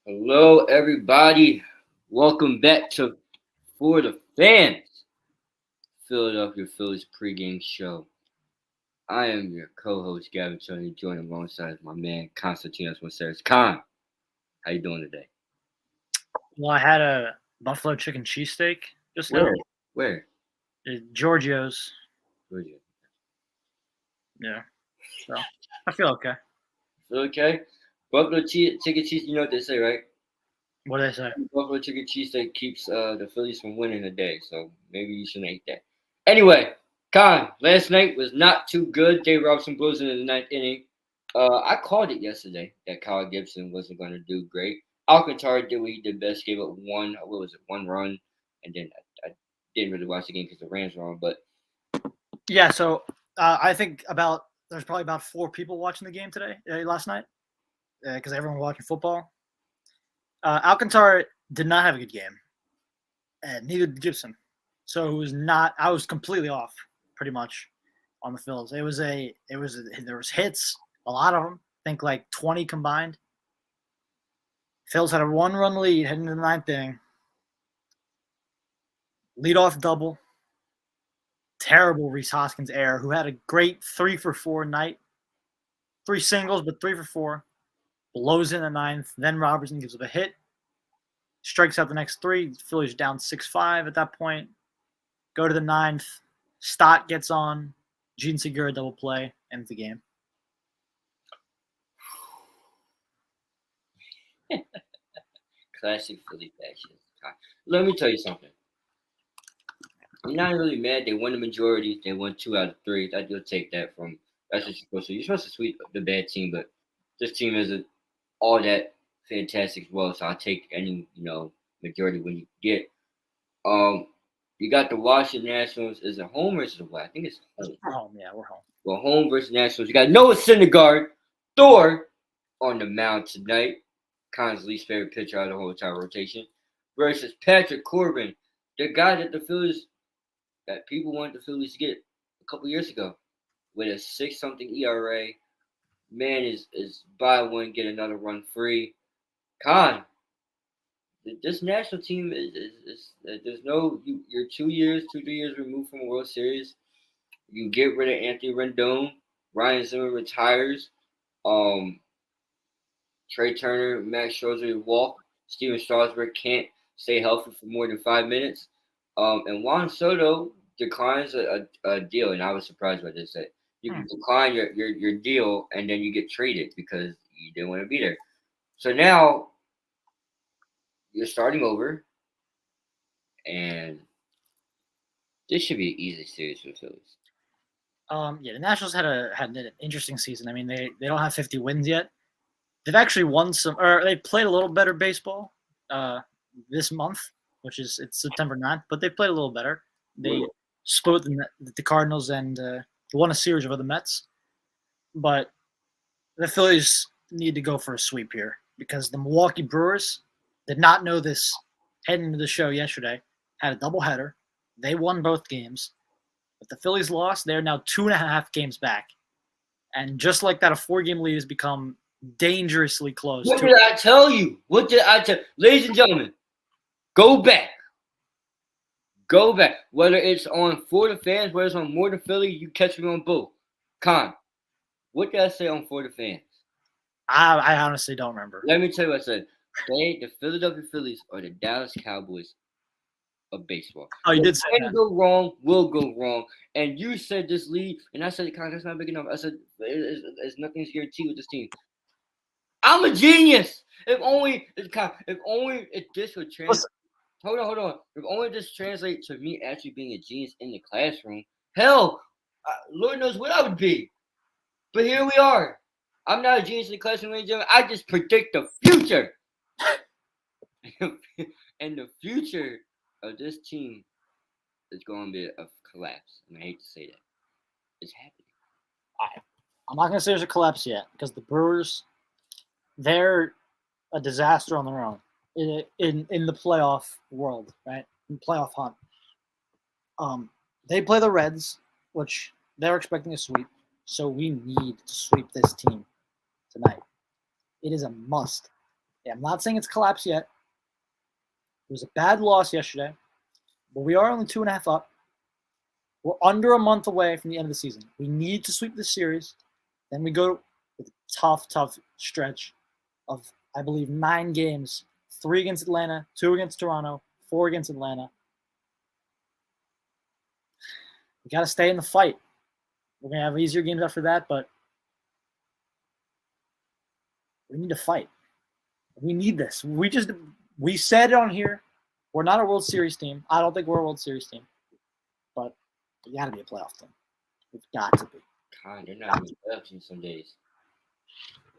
Hello, everybody. Welcome back to For the Fans, Philadelphia Phillies pregame show. I am your co-host, Gaven and Kon, joined alongside my man, Constantinos Monteros. Con, how you doing today? Well, I had a buffalo chicken cheesesteak just now Where? Where? at Giorgio's. Where's you? Yeah, so I feel okay. Okay. Buffalo chicken cheese. You know what they say, right? What do they say? Buffalo chicken cheesesteak keeps the Phillies from winning a day, so maybe you shouldn't eat that. Anyway, Con, last night was not too good. Dave Robinson blows in the ninth inning. I called it yesterday that Kyle Gibson wasn't going to do great. Alcantara did what he did best, gave up one run, and then I didn't really watch the game because the Rams were on. But Yeah, so I think there's probably about 4 people watching the game today, last night, because everyone watching football. Alcantara did not have a good game, and neither did Gibson. So it was not. I was completely off, pretty much, on the Phils. There was hits, a lot of them. I think like 20 combined. Phils had a 1-run lead heading into the ninth inning. Leadoff double. Terrible Reese Hoskins error, who had a great 3-for-4 night. 3 singles, but 3-for-4. Blows in the ninth. Then Robertson gives up a hit. Strikes out the next 3. Phillies down 6-5 at that point. Go to the ninth. Stott gets on. Gene Segura double play. Ends the game. classic Philly fashion. Let me tell you something. I'm not really mad. They won the majority. They won 2 out of 3. You'll take that from. That's what you're supposed to. You're supposed to sweep the bad team, but this team isn't all that fantastic as well. So I'll take any majority when you get. Um, you got the Washington Nationals. Is it home versus away? I think it's home. We're home. Yeah, we're home. Well, home versus Nationals. You got Noah Syndergaard, Thor, on the mound tonight. Khan's least favorite pitcher out of the whole entire rotation. Versus Patrick Corbin, the guy that the Phillies that people wanted the Phillies to get a couple years ago with a 6-something ERA. Man is buy one, get another run free. Khan, this national team is there's no you're 2 years, 2 3 years removed from a World Series. You get rid of Anthony Rendon, Ryan Zimmer retires, um, Trey Turner, Max Scherzer walk, Steven Strasburg can't stay healthy for more than 5 minutes, and Juan Soto declines a deal, and I was surprised by this. That you can decline your deal, and then you get traded because you didn't want to be there. So now you're starting over, and this should be an easy series for the Phillies. Yeah, the Nationals had an interesting season. I mean, they don't have 50 wins yet. They've actually won some, or they played a little better baseball this month, it's September 9th, but they played a little better. They split the Cardinals and they won a series over the Mets. But the Phillies need to go for a sweep here because the Milwaukee Brewers did not know this heading into the show yesterday, had a doubleheader. They won both games. But the Phillies lost. They're now 2.5 games back. And just like that, a 4-game lead has become dangerously close. What did I tell you? Ladies and gentlemen, go back. Go back. Whether it's on For the Fans, whether it's on More Than Philly, you catch me on both. Con, what did I say on For the Fans? I honestly don't remember. Let me tell you what I said. The Philadelphia Phillies are the Dallas Cowboys of baseball. Oh, you did say What that. can go wrong will go wrong. And you said this lead, and I said, Con, that's not big enough. I said, it's nothing's guaranteed with this team. I'm a genius. If only this would translate. Hold on. If only this translates to me actually being a genius in the classroom. Hell, Lord knows what I would be. But here we are. I'm not a genius in the classroom, ladies and gentlemen. I just predict the future. And the future of this team is going to be a collapse. And I hate to say that. It's happening. I'm not going to say there's a collapse yet because the Brewers, they're a disaster on their own in the playoff world, right? In playoff hunt. They play the Reds, which they're expecting a sweep. So we need to sweep this team tonight. It is a must. Yeah, I'm not saying it's collapsed yet. It was a bad loss yesterday, but we are only 2.5 up. We're under a month away from the end of the season. We need to sweep this series. Then we go with a tough stretch of, I believe, 9 games. 3 against Atlanta, 2 against Toronto, 4 against Atlanta. We got to stay in the fight. We're going to have easier games after that, but we need to fight. We need this. We said on here, we're not a World Series team. I don't think we're a World Series team, but we got to be a playoff team. We've got to be. God, they're not even playoff team some days.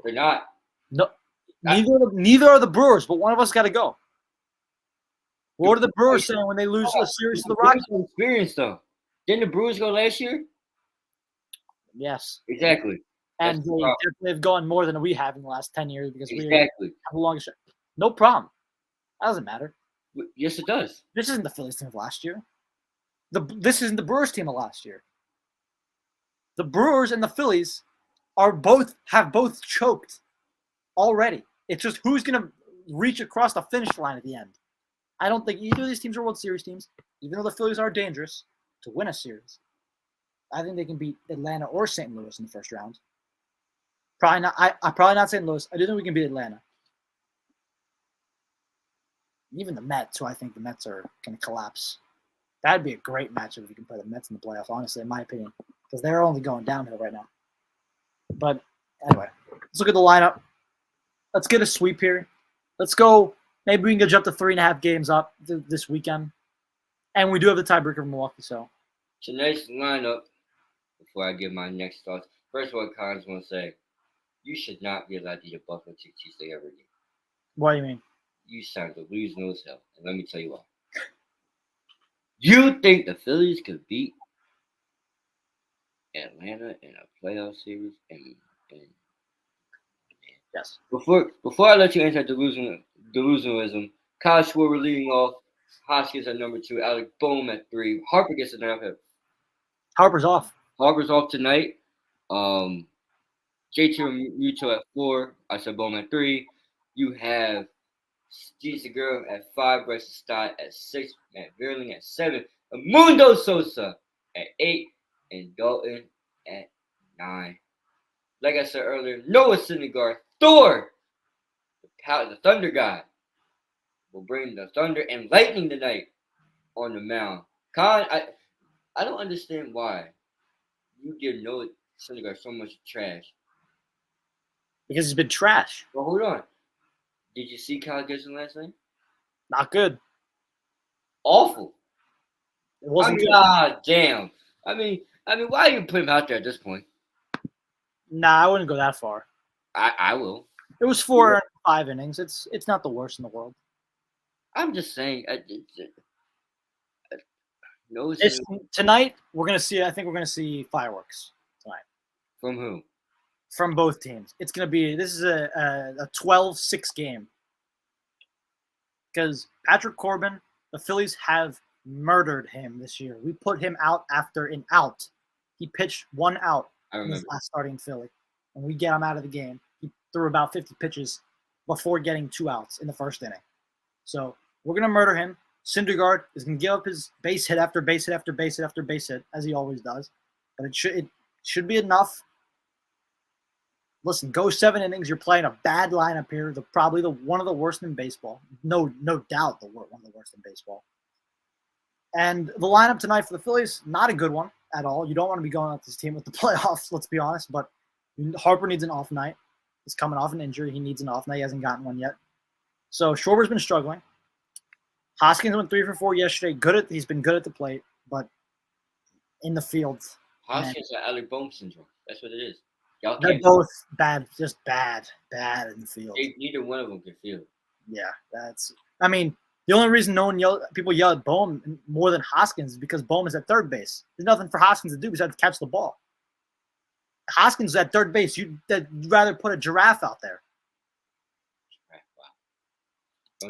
They're not. No, neither are the Brewers, but one of us got to go. What are the Brewers saying when they lose a series to the Rockies? Experience though. Didn't the Brewers go last year? Yes. Exactly. And they definitely have gone more than we have in the last 10 years because we have a longest. No problem. That doesn't matter. Yes, it does. This isn't the Phillies team of last year. This isn't the Brewers team of last year. The Brewers and the Phillies have both choked already. It's just who's going to reach across the finish line at the end. I don't think either of these teams are World Series teams, even though the Phillies are dangerous to win a series. I think they can beat Atlanta or St. Louis in the first round. Probably not. I probably not St. Louis. I do think we can beat Atlanta. Even the Mets, who I think the Mets are going to collapse. That'd be a great matchup if you can play the Mets in the playoffs, honestly, in my opinion, because they're only going downhill right now. But anyway, let's look at the lineup. Let's get a sweep here. Let's go. Maybe we can jump to 3.5 games up this weekend. And we do have the tiebreaker of Milwaukee, so. Tonight's lineup, before I give my next thoughts, first of all, I just want to say, you should not be allowed to eat a buffalo chicken cheesesteak ever again. What do you mean? You sound delusional as hell, and let me tell you why. You think the Phillies could beat Atlanta in a playoff series? And yes. Before I let you answer delusionalism, Kyle Schwarber leading off, Hoskins at number 2, Alec Boehm at 3, Harper gets a 9. Harper's off. Harper's off tonight. JT Muto at 4. I said Boehm at 3. You have Steve Segura at 5, Bryce Stott at 6, Matt Vierling at 7, Mundo Sosa at 8, and Dalton at 9. Like I said earlier, Noah Syndergaard, Thor, the Thunder God, will bring the Thunder and Lightning tonight on the mound. Kon, I don't understand why you give Noah Syndergaard so much trash. Because he's been trash. Well, hold on. Did you see Kyle Gibson last night? Not good. Awful. It wasn't good. Damn. I mean, why are you putting him out there at this point? Nah, I wouldn't go that far. I will. It was 4 or 5 innings. It's not the worst in the world. I'm just saying. Tonight we're gonna see. I think we're gonna see fireworks tonight. From who? From both teams. It's gonna be. This is a 12-6 game. Because Patrick Corbin, the Phillies have murdered him this year. We put him out after an out. He pitched 1 out in his last starting Philly, and we get him out of the game. He threw about 50 pitches before getting 2 outs in the first inning. So we're gonna murder him. Syndergaard is gonna give up his base hit after base hit after base hit after base hit, as he always does. But it should be enough. Listen, go 7 innings. You're playing a bad lineup here. Probably one of the worst in baseball. No doubt one of the worst in baseball. And the lineup tonight for the Phillies, not a good one at all. You don't want to be going out this team with the playoffs, let's be honest. But Harper needs an off night. He's coming off an injury. He needs an off night. He hasn't gotten one yet. So Schwarber's been struggling. Hoskins went 3 for 4 yesterday. He's been good at the plate, but in the field. Hoskins has Alec Boehm syndrome. That's what it is. They're both bad, just bad in the field. Neither one of them can field. Yeah, I mean, the only reason people yell at Boehm more than Hoskins is because Boehm is at third base. There's nothing for Hoskins to do besides catch the ball. Hoskins is at third base. You'd rather put a giraffe out there. Wow.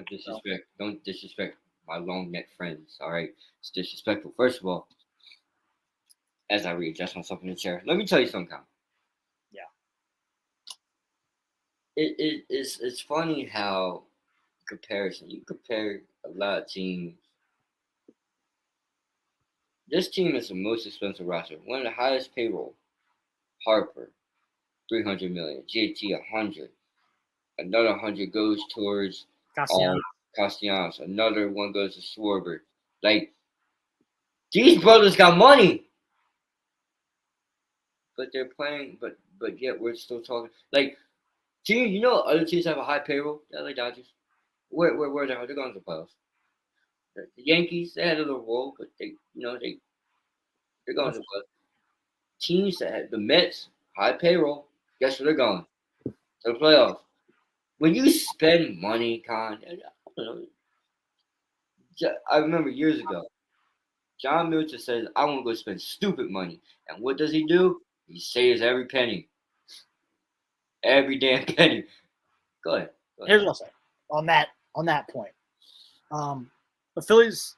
Don't disrespect my long neck friends. All right, it's disrespectful. First of all, as I readjust myself in the chair, let me tell you something. Yeah. it's funny how comparison you compare a lot of teams. This team is the most expensive roster, one of the highest payroll. Harper, 300 million. JT 100. Another 100 goes towards Castellanos. Castellanos. Another one goes to Schwarber. Like these brothers got money, but they're playing. But yet we're still talking. Like team, other teams have a high payroll. The LA Dodgers. Where they're going to the playoffs. The Yankees, they had a little role, but they're going to the playoffs. Teams that have the Mets, high payroll, guess where they're going? To the playoffs. When you spend money, Con, I don't know, I remember years ago, John Milton says, I want to go spend stupid money. And what does he do? He saves every penny. Every damn penny. Go ahead. Here's what I'll say on that point. The Phillies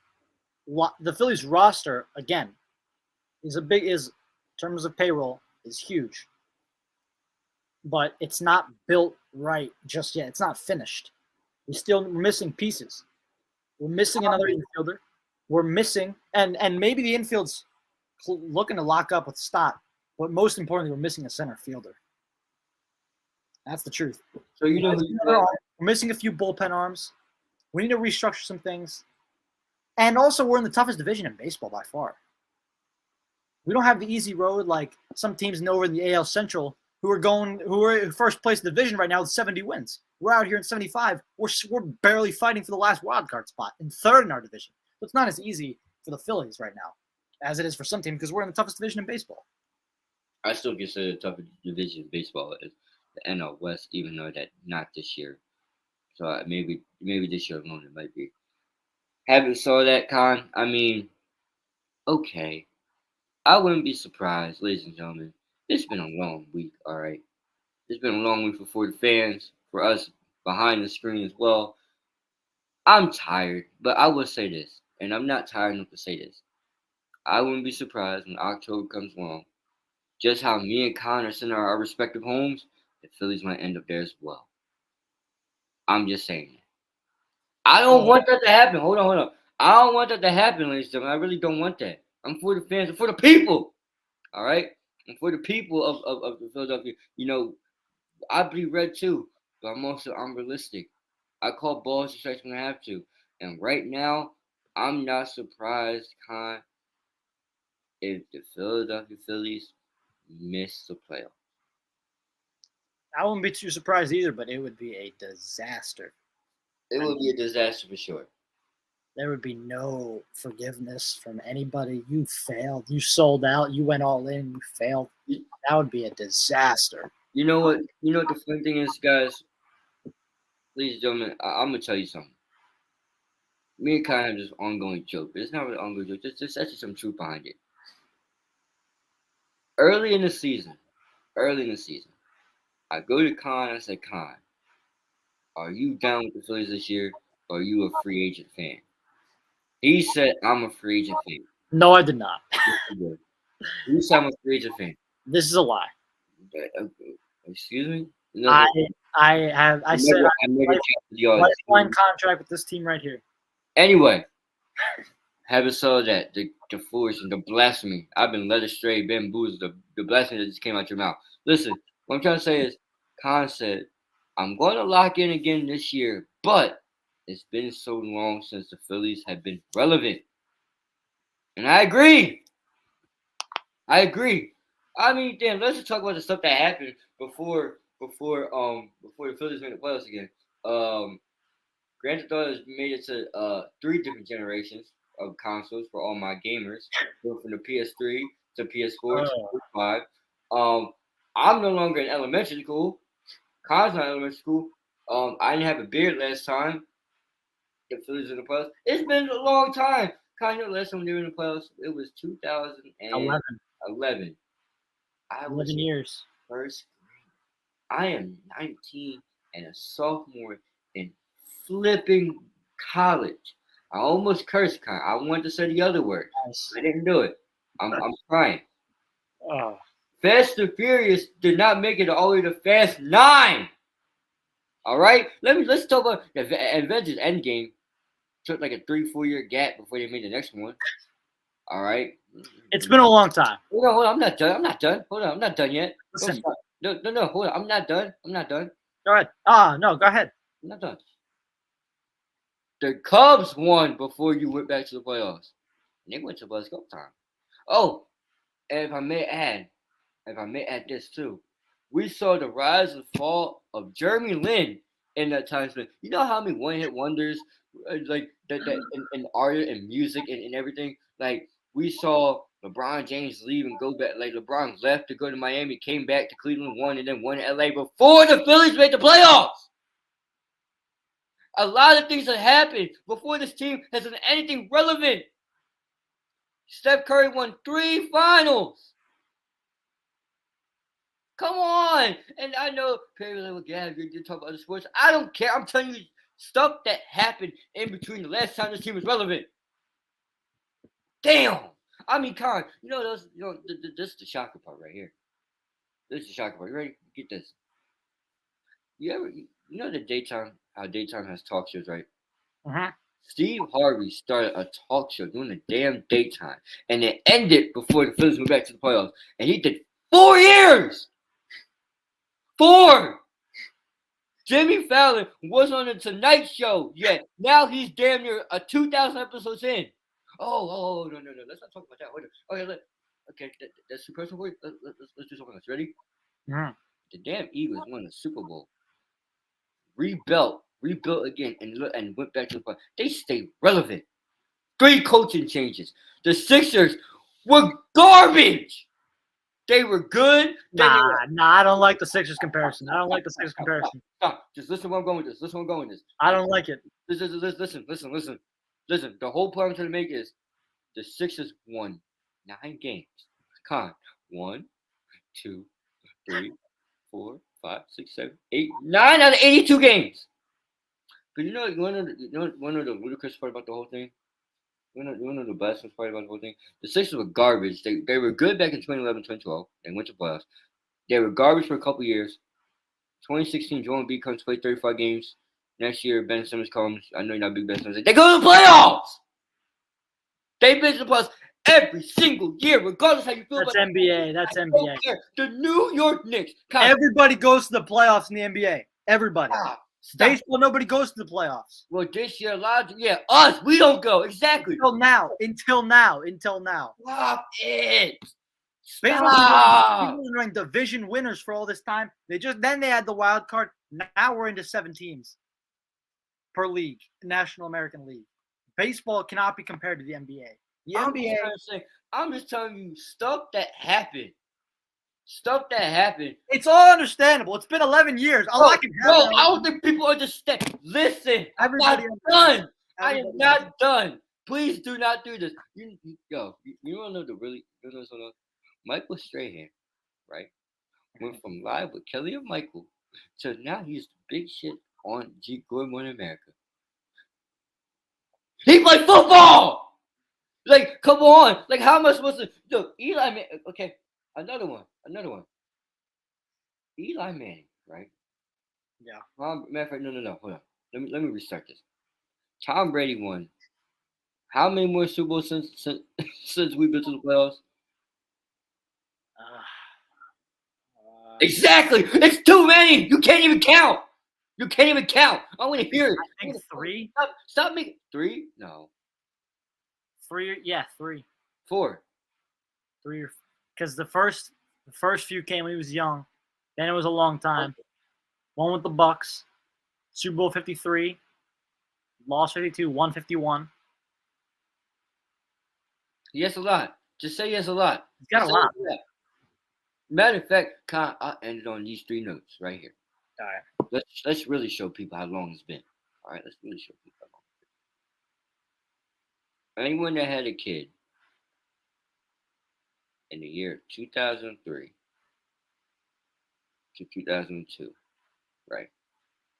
roster again is in terms of payroll is huge, but it's not built right just yet. It's not finished. We're missing pieces. We're missing another infielder. We're missing and maybe the infield's looking to lock up with Stott, but most importantly, we're missing a center fielder. That's the truth. So we're missing a few bullpen arms. We need to restructure some things. And also, we're in the toughest division in baseball by far. We don't have the easy road like some teams over in the AL Central who are in first place in the division right now with 70 wins. We're out here in 75. We're barely fighting for the last wild card spot and third in our division. So it's not as easy for the Phillies right now as it is for some teams because we're in the toughest division in baseball. I still consider the toughest division in baseball is the NL West, even though that not this year. So maybe this year alone it might be. Haven't saw that, Con. I mean, okay. I wouldn't be surprised, ladies and gentlemen. It's been a long week, all right? It's been a long week for the fans, for us behind the screen as well. I'm tired, but I will say this, and I'm not tired enough to say this. I wouldn't be surprised when October comes along, just how me and Con are sitting in our respective homes, the Phillies might end up there as well. I'm just saying that. I don't want that to happen. Hold on. I don't want that to happen, ladies and gentlemen. I really don't want that. I'm for the fans. I'm for the people. All right? I'm for the people of the Philadelphia. I bleed red too, but I'm realistic. I call balls and strikes when I have to. And right now, I'm not surprised, Con, if the Philadelphia Phillies miss the playoffs. I wouldn't be too surprised either, but it would be a disaster. It would be a disaster for sure. There would be no forgiveness from anybody. You failed. You sold out. You went all in. You failed. That would be a disaster. You know what? You know what the funny thing is, guys? Ladies and gentlemen, I'm going to tell you something. Me and Kai have this ongoing joke, but it's not really an ongoing joke. There's actually some truth behind it. Early in the season, I go to Con and I say, Con, are you down with the Phillies this year, or are you a free agent fan? He said, I'm a free agent fan. No, I did not. He said, I'm a free agent fan. This is a lie. Excuse me? No, I said I never lifeline contract with this team right here. Anyway, having said that, the foolish and the blasphemy, I've been led astray, bamboozled, the blasphemy that just came out your mouth. Listen, what I'm trying to say is, Con said, I'm going to lock in again this year, but it's been so long since the Phillies have been relevant. And I agree. I mean, damn, let's just talk about the stuff that happened before the Phillies made the playoffs again. Grand Theft Auto has made it to 3 different generations of consoles for all my gamers, from the PS3 to PS4 to PS5. I'm no longer in elementary school. Con's not in elementary school. I didn't have a beard last time. The Phillies in the playoffs. It's been a long time. Con, last time they were in the playoffs, it was 2011. 11 years. First grade. I am 19 and a sophomore in flipping college. I almost cursed, Con. I wanted to say the other word. I didn't do it. I'm crying. Oh. Fast and Furious did not make it all the way to Fast 9. All right, let's talk about Avengers Endgame. Took like a 3-4 year gap before they made the next one. All right. It's been a long time. Hold on. I'm not done. Hold on. I'm not done yet. Listen. No. Hold on. I'm not done. Go ahead. No, go ahead. I'm not done. The Cubs won before you went back to the playoffs. And they went to Buzz Go time. Oh, and if I may add this too, we saw the rise and fall of Jeremy Lin in that time span. You know how many one-hit wonders, like that in art and music and everything. Like we saw LeBron James leave and go back. Like LeBron left to go to Miami, came back to Cleveland, won, and then won in LA before the Phillies made the playoffs. A lot of things have happened before this team has done anything relevant. Steph Curry won 3 finals. Come on. And I know people are like, yeah, you're talking about other sports. I don't care. I'm telling you stuff that happened in between the last time this team was relevant. Damn. I mean, Kon, this is the shocker part right here. This is the shocker part. You ready? Get this. You know how daytime has talk shows, right? Uh-huh. Steve Harvey started a talk show during the damn daytime, and it ended before the Phillies went back to the playoffs. And he did 4 years. 4. Jimmy Fallon was on the Tonight Show yet. Now he's damn near 2,000 episodes in. Oh, no. Let's not talk about that. Okay, that's too personal for you. Let's do something else. Ready? Yeah. The damn Eagles won the Super Bowl. Rebuilt again, and went back to the playoffs. They stayed relevant. 3 coaching changes. The Sixers were garbage. They were good. Nah, I don't like the Sixers comparison. Stop. Just listen to where I'm going with this. I don't like it. Listen. The whole point I'm trying to make is the Sixers won 9 games. Kon, 1, 2, 3, 4, 5, 6, 7, 8, 9 out of 82 games. But you know one of the ludicrous part about the whole thing? You know the best part about the whole thing? The Sixers were garbage. They were good back in 2011, 2012. They went to playoffs. They were garbage for a couple years. 2016, Joel Embiid comes to play 35 games. Next year, Ben Simmons comes. I know you're not a big Ben Simmons. They go to the playoffs! They've been to the playoffs every single year, regardless how you feel That's about NBA. That's NBA. The New York Knicks. Everybody goes to the playoffs in the NBA. Everybody. Stop. Baseball, nobody goes to the playoffs. Well, this year, us, we don't go. Exactly. Until now. Stop it. Baseball have been running division winners for all this time. Then they had the wild card. Now we're into 7 teams per league, National American League. Baseball cannot be compared to the NBA. The NBA. I'm just telling you stuff that happened. It's all understandable. It's been 11 years. I don't think people understand. Listen, I'm not done. I am not done. Please do not do this. You don't know Michael Strahan, right? Went from live with Kelly and Michael to now he's the big shit on Good Morning America. He played football. Like, come on. Like, how am I supposed to? Look, Eli Manning. Okay, another one. Eli Manning, right? Yeah. Matter of fact, no. Hold on. Let me restart this. Tom Brady won. How many more Super Bowls since we've been to the playoffs? Exactly. It's too many. You can't even count. I want to hear it. I think 3. Stop making 3. No. 3. Yeah, 3. 4. 3 because the first few came when he was young. Then it was a long time. One with the Bucks, Super Bowl 53, lost 52, won 51. Yes, a lot. Just say yes a lot. He's got a lot. Matter of fact, I ended on these 3 notes right here. All right. Let's really show people how long it's been. All right, let's really show people how long it's been. Anyone that had a kid in the year 2003 to 2002, right?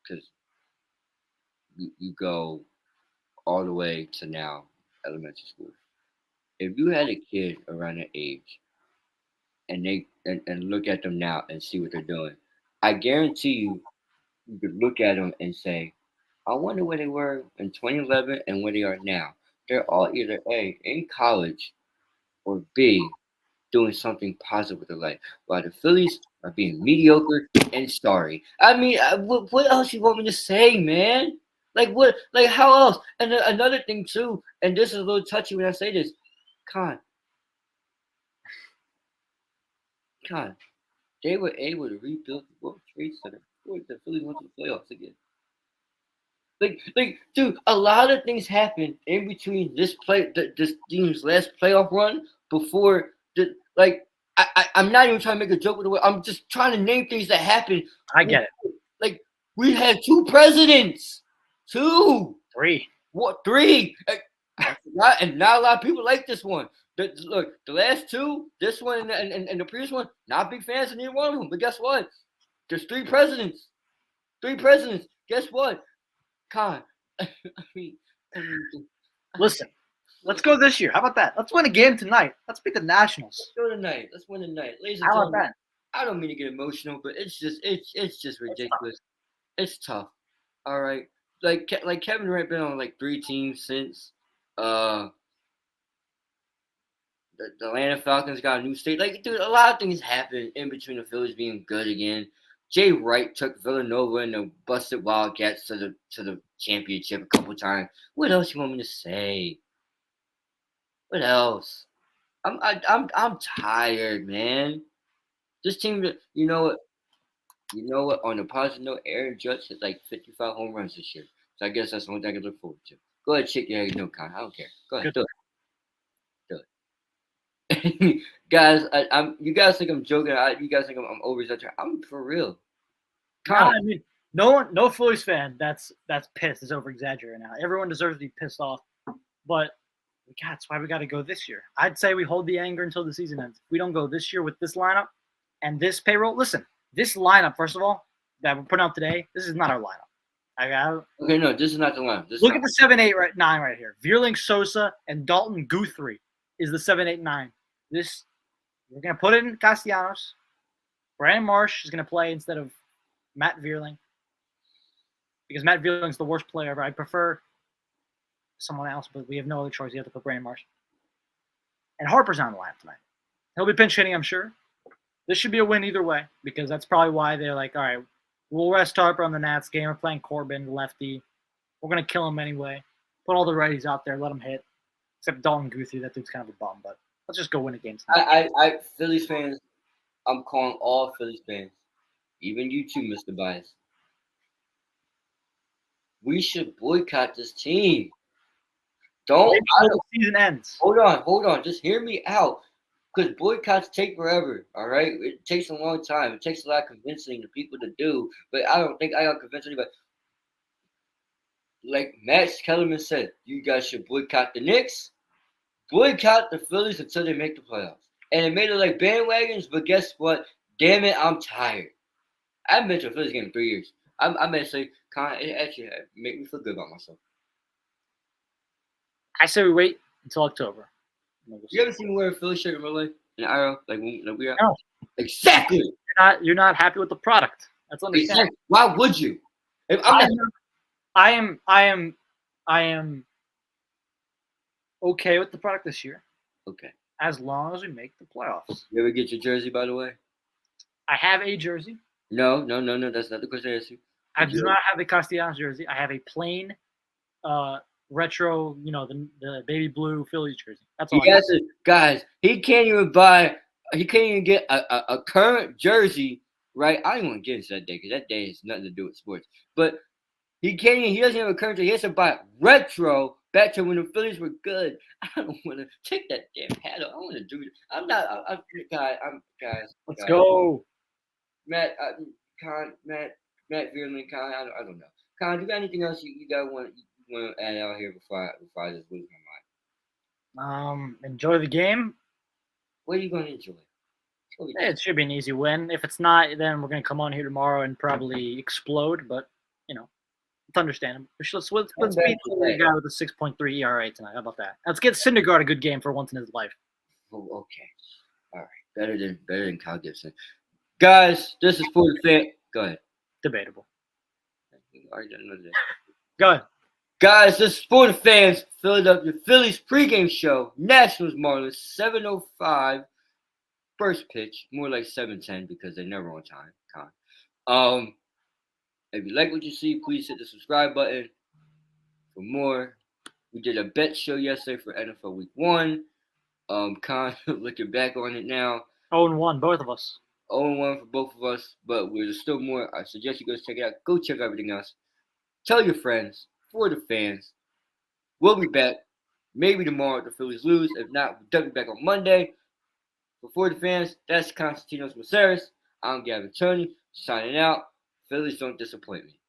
Because you go all the way to now elementary school. If you had a kid around that age and they look at them now and see what they're doing, I guarantee you you could look at them and say, I wonder where they were in 2011 and where they are now. They're all either A, in college, or B, doing something positive with their life. While the Phillies are being mediocre and sorry. I mean, what else you want me to say, man? Like what? Like how else? And another thing too, and this is a little touchy when I say this, Con, Con, they were able to rebuild the World Trade Center before the Phillies went to the playoffs again. Dude, a lot of things happened in between this team's last playoff run before the like. I'm not even trying to make a joke with the way. I'm just trying to name things that happened. I get it. Like we had two presidents, two, 3. what, three? I forgot, and not a lot of people like this one. Look, the last two, this one and the previous one, not big fans of neither one of them. But guess what? There's three presidents. Three presidents. Guess what? Con, I mean, Listen, let's go this year. How about that? Let's win a game tonight. Let's beat the Nationals. let's go tonight. Let's win tonight, ladies and How about gentlemen. that? I don't mean to get emotional, but it's just ridiculous. It's tough. All right, like Kevin Durant been on like 3 teams since. The Atlanta Falcons got a new state. Like, dude, a lot of things happened in between the Phillies being good again. Jay Wright took Villanova and the busted Wildcats to the championship a couple times. What else you want me to say? What else? I'm tired, man. This team, you know what? You know what? On a positive note, Aaron Judge hit like 55 home runs this year. So I guess that's the only thing I can look forward to. Go ahead, check your head. No, Con. I don't care. Go ahead, do it. Guys, you guys think I'm joking. You guys think I'm over-exaggerating. I'm for real. No, I mean, no Phillies fan that's pissed is over exaggerating now. Everyone deserves to be pissed off, but that's why we got to go this year. I'd say we hold the anger until the season ends. If we don't go this year with this lineup and this payroll, listen, this lineup, first of all, that we're putting out today, this is not our lineup. Okay, no, this is not the lineup. Look at the 7, 8, 9 right here. Vierling, Sosa, and Dalton Guthrie is the 7, 8, 9. This we're gonna put it in Castellanos. Brandon Marsh is gonna play instead of Matt Vierling because Matt Vierling's the worst player ever. I prefer someone else, but we have no other choice. You have to put Brandon Marsh. And Harper's on the line tonight. He'll be pinch hitting, I'm sure. This should be a win either way because that's probably why they're like, all right, we'll rest Harper on the Nats game. We're playing Corbin, the lefty. We're gonna kill him anyway. Put all the righties out there, let him hit. Except Dalton Guthrie, that dude's kind of a bum, but let's just go win a game tonight. I Phillies fans, I'm calling all Phillies fans, even you too, Mr. Bias. We should boycott this team. Until the season ends. Hold on. Just hear me out. Because boycotts take forever, all right? It takes a long time. It takes a lot of convincing the people to do. But I don't think I got to convince anybody. Like Max Kellerman said, you guys should boycott the Knicks. Boycott the Phillies until they make the playoffs. And it made it like bandwagons, but guess what? Damn it, I'm tired. I haven't been to a Phillies game in 3 years. I may say, it actually make me feel good about myself. I say we wait until October. You ever seen me wear a Phillies shirt in real life? In IRL? Like we are? No. Exactly. You're not happy with the product. That's understandable. Exactly. Why would you? If I am okay with the product this year. Okay. As long as we make the playoffs. You ever get your jersey, by the way? I have a jersey. No. That's not the question I asked you. I do not have a Castellanos jersey. I have a plain retro, the baby blue Phillies jersey. That's all. Guys, he can't even get a current jersey, right? I don't want to get into that day because that day has nothing to do with sports. But he doesn't have a current jersey. He has to buy retro back to when the Phillies were good. I don't want to take that damn hat off. I want to do it. Guys. Let's go. Matt Vierling, Con, I don't know. Con, you got anything else you got want to add out here before I just lose my mind? Enjoy the game. What are you going to enjoy? It should be an easy win. If it's not, then we're going to come on here tomorrow and probably explode. But it's understandable. Let's beat the guy with a 6.3 ERA tonight. How about that? Let's get Syndergaard a good game for once in his life. Oh, okay. All right. Better than Kyle Gibson. Guys, this is for the fan. Go ahead. Debatable. I got another day. Go ahead. Guys, this is for the fans. Philadelphia Phillies pregame show. Nationals Marlins 7:05. First pitch, more like 7:10 because they're never on time. If you like what you see, please hit the subscribe button for more. We did a bet show yesterday for NFL Week 1. Con, looking back on it now, 0-1, both of us. 0-1 for both of us, but there's still more. I suggest you guys check it out. Go check out everything else. Tell your friends. For the fans. We'll be back. Maybe tomorrow if the Phillies lose. If not, we'll definitely be back on Monday. For the fans, that's Constantinos Maceras. I'm Gaven and Kon, signing out. Phillies don't disappoint me.